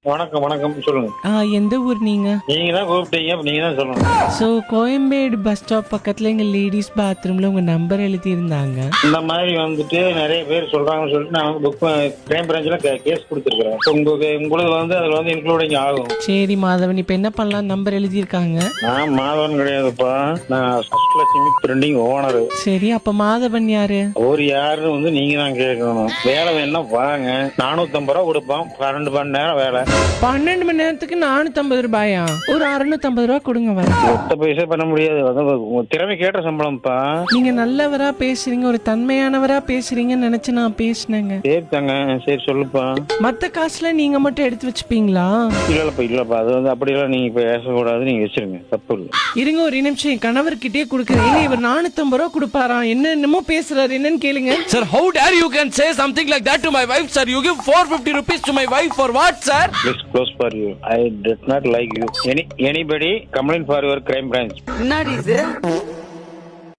வணக்கம் வணக்கம் சொல்லுங்க. எந்த ஊர் நீங்க? நீங்க தான் கூப்பிட்டீங்க, நீங்க தான் சொல்லணும். ஸோ கோயம்பேடு பஸ் ஸ்டாப் பக்கத்துல எங்க லேடிஸ் பாத்ரூம்ல உங்க நம்பர் எழுதி இருந்தாங்க. இந்த மாதிரி வந்துட்டு நிறைய பேர் சொல்றாங்கன்னு சொல்லிட்டு நான் புக் கிரைம் பிரான்ச்ல கேஸ் கொடுத்துருக்கேன். உங்களுக்கு வந்து அதுல வந்து இன்க்ளூடிங் ஆகும். சரி மாதவன், இப்ப என்ன பண்ணலாம்? நம்பர் எழுதி இருக்காங்க. நான் மாதவன் கிடையாதுப்பா, நான் அஷ்டலட்சுமி பிரிண்டிங் ஓனர். சரி, அப்ப மாதவன் யாரு? ஒரு யாருன்னு வந்து நீங்க தான் கேட்கணும். வேலை வேணா வாங்க, 450 ரூபா கொடுப்போம், 12 மணி நேரம் வேலை. 12 மணி நேரத்துக்கு 450 ரூபாயா? ஒரு 650 ரூபா கொடுங்க வர. ஒத்த பைசா பண்ண முடியாது, உங்க திறமை கேட்ட சம்பளம்ப்பா. நீங்க நல்லவரா பேசுறீங்க, ஒரு தன்மையானவரா பேசுறீங்கன்னு நினைச்சு நான் பேசினேங்க. சரி தாங்க, சரி சொல்லுப்பா. மத்த காசுல நீங்க மட்டும் எடுத்து வச்சுப்பீங்களா? இல்லப்பா அது வந்து அப்படியெல்லாம் நீங்க பேசக்கூடாது, நீங்க வச்சிருங்க, தப்பு இல்லை. இருங்க ஒரு நிமிஷம், என் கணவர்கிட்டயே கொடுக்குறேன். இவர் 450 ரூபா கொடுப்பாராம், என்னமோ பேசுறாரு, என்னன்னு கேளுங்க. Sir, how dare you can say something like that to my wife, sir? You give 450 rupees to my wife for what, sir? Please close for you. I did not like you. Anybody complain for your crime branch? என்னடி இது?